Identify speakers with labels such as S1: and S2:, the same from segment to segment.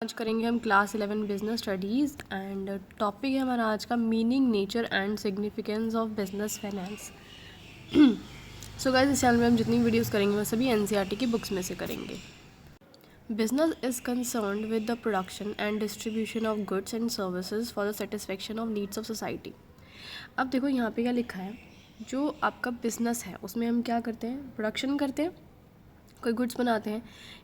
S1: आज करेंगे हम class 11 business studies and topic है हमारा आज का meaning, nature and significance of business finance. So guys, इस चैनल में हम जितनी वीडियोस करेंगे वो सभी एनसीईआरटी की बुक्स में से करेंगे। Business is concerned with the production and distribution of goods and services for the satisfaction of needs of society. अब देखो यहाँ पे क्या लिखा है, जो आपका बिजनेस है उसमें हम क्या करते हैं, प्रोडक्शन करते हैं, कोई गुड्स बनाते हैं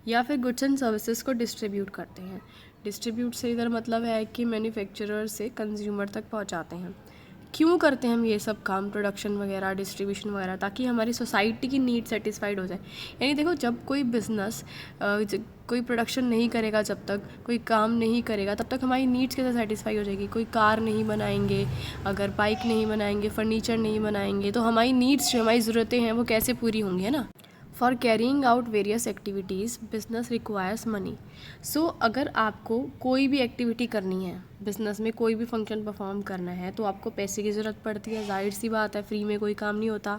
S1: या फिर गुड्स एंड सर्विसेज को डिस्ट्रीब्यूट करते हैं। डिस्ट्रीब्यूट से इधर मतलब है कि मैन्युफैक्चरर से कंज्यूमर तक पहुंचाते हैं। क्यों करते हैं हम ये सब काम, प्रोडक्शन वगैरह, डिस्ट्रीब्यूशन वगैरह, ताकि हमारी सोसाइटी की नीड सेटिस्फाइड हो जाए। यानी देखो, जब कोई बिज़नेस कोई प्रोडक्शन नहीं करेगा, जब तक कोई काम नहीं करेगा, तब तक हमारी नीड्स कैसे सेटिस्फाई हो जाएगी। कोई कार नहीं बनाएंगे, अगर बाइक नहीं बनाएंगे, फर्नीचर नहीं बनाएंगे, तो हमारी नीड्स जो हमारी ज़रूरतें हैं वो कैसे पूरी होंगी, है ना। For carrying out various activities business requires money. So अगर आपको कोई भी एक्टिविटी करनी है, बिजनेस में कोई भी फंक्शन परफॉर्म करना है, तो आपको पैसे की ज़रूरत पड़ती है। जाहिर सी बात है, फ्री में कोई काम नहीं होता।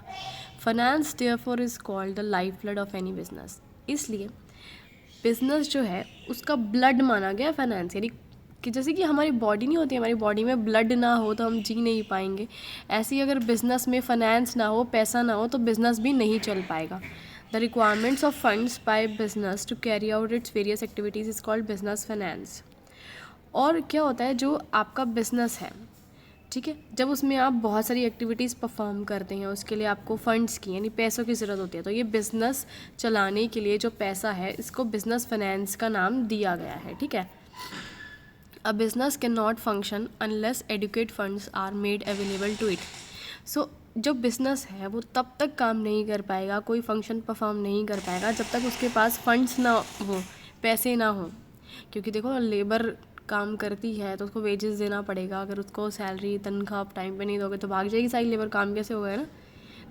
S1: Finance therefore is called the life blood of any business. इसलिए बिजनेस जो है उसका ब्लड माना गया फाइनेंस। यानी कि जैसे कि हमारी बॉडी नहीं होती, हमारी बॉडी में ब्लड ना हो तो हम जी नहीं पाएंगे, ऐसे ही अगर बिजनेस में फाइनेंस ना हो, पैसा ना हो, तो बिजनेस भी नहीं चल पाएगा। The requirements of funds by business to carry out its various activities is called business finance। और क्या होता है, जो आपका बिजनेस है, ठीक है, जब उसमें आप बहुत सारी एक्टिविटीज़ परफॉर्म करते हैं, उसके लिए आपको फंड्स की यानी पैसों की ज़रूरत होती है। तो ये बिज़नेस चलाने के लिए जो पैसा है, इसको बिजनेस फाइनेंस का नाम दिया गया है, ठीक है। A business can not function unless adequate funds are made available to it. So जो बिज़नेस है वो तब तक काम नहीं कर पाएगा, कोई फंक्शन परफॉर्म नहीं कर पाएगा, जब तक उसके पास फंड्स ना हो, पैसे ना हो। क्योंकि देखो, लेबर काम करती है तो उसको वेजेस देना पड़ेगा। अगर उसको सैलरी, तनख्वाह आप टाइम पे नहीं दोगे तो भाग जाएगी सारी लेबर, काम कैसे होगा, है ना।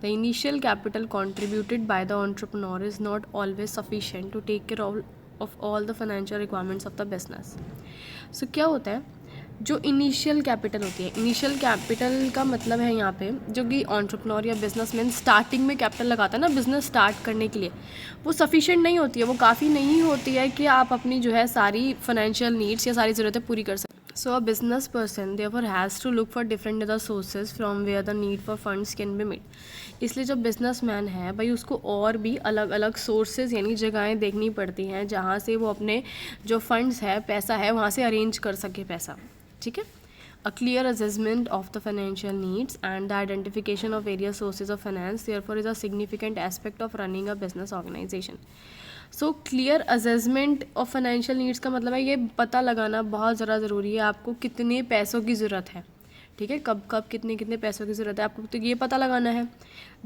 S1: The initial capital contributed by the entrepreneur is not always sufficient to take care of all the financial requirements of the business. So क्या होता है, जो इनिशियल कैपिटल होती है, इनिशियल कैपिटल का मतलब है यहाँ पे जो कि एंटरप्रेन्योर या बिजनेसमैन स्टार्टिंग में कैपिटल लगाता है ना बिज़नेस स्टार्ट करने के लिए, वो सफिशिएंट नहीं होती है, वो काफ़ी नहीं होती है कि आप अपनी जो है सारी फाइनेंशियल नीड्स या सारी ज़रूरतें पूरी कर सकें। So a business person therefore has to look for different other sources from where the need for funds can be made. इसलिए जो बिजनेसमैन है भाई, उसको और भी अलग अलग सोर्सेज यानी जगहें देखनी पड़ती हैं जहाँ से वो अपने जो फंड्स है, पैसा है, वहाँ से अरेंज कर सके पैसा, ठीक है। A clear assessment of the financial needs and the identification of various sources of finance therefore is a significant aspect of running a business organization। So clear assessment of financial needs का मतलब है ये पता लगाना बहुत ज़्यादा ज़रूरी है, आपको कितने पैसों की ज़रूरत है, ठीक है, कब कब कितने कितने पैसों की ज़रूरत है आपको, तो ये पता लगाना है।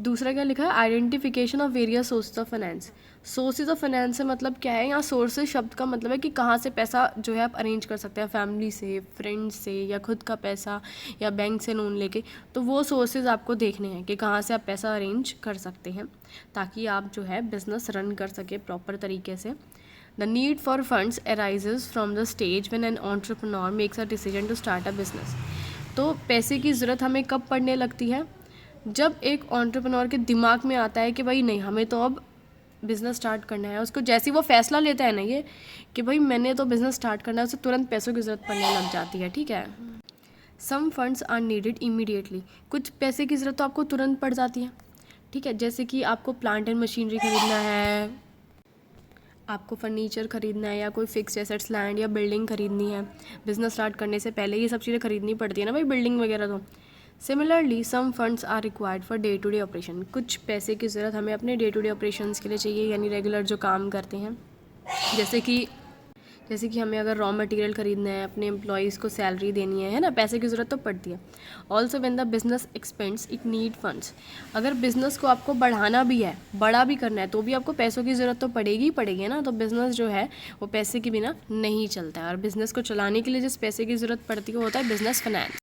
S1: दूसरा क्या लिखा है, identification of various sources of finance. Sources of finance से मतलब क्या है, यहाँ सोर्सेज शब्द का मतलब है कि कहाँ से पैसा जो है आप अरेंज कर सकते हैं, फैमिली से, फ्रेंड्स से, या खुद का पैसा, या बैंक से लोन लेके। तो वो सोर्सेज आपको देखने हैं कि कहाँ से आप पैसा अरेंज कर सकते हैं, ताकि आप जो है बिज़नेस रन कर सके प्रॉपर तरीके से। The need for funds arises from the stage when an entrepreneur makes a decision to start a business। तो पैसे की ज़रूरत हमें कब पड़ने लगती है, जब एक एंटरप्रेन्योर के दिमाग में आता है कि भाई नहीं, हमें तो अब बिज़नेस स्टार्ट करना है। उसको जैसे ही वो फैसला लेता है ना ये कि भाई मैंने तो बिज़नेस स्टार्ट करना है, उसे तुरंत पैसों की ज़रूरत पड़ने लग जाती है, ठीक है। Some funds are needed immediately. कुछ पैसे की ज़रूरत तो आपको तुरंत पड़ जाती है, ठीक है। जैसे कि आपको प्लांट एंड मशीनरी खरीदना है, आपको फर्नीचर खरीदना है, या कोई फिक्स एसेट्स, लैंड या बिल्डिंग खरीदनी है। बिज़नेस स्टार्ट करने से पहले ये सब चीज़ें खरीदनी पड़ती है ना भाई, बिल्डिंग वगैरह। तो similarly some funds are required for day to day operation. कुछ पैसे की ज़रूरत हमें अपने डे टू डे ऑपरेशंस के लिए चाहिए, यानी रेगुलर जो काम करते हैं। जैसे कि हमें अगर रॉ मटेरियल खरीदना है, अपने एम्प्लॉयज़ को सैलरी देनी है ना, पैसे की ज़रूरत तो पड़ती है। Also when the business expends it need funds. अगर बिज़नेस को आपको बढ़ाना भी है, बड़ा भी करना है, तो भी आपको पैसों की ज़रूरत तो पड़ेगी ही पड़ेगी ना। तो बिज़नेस जो है वो पैसे के बिना नहीं चलता है, और बिज़नेस को चलाने के लिए जिस पैसे की ज़रूरत पड़ती है वो होता है बिज़नेस फाइनेंस।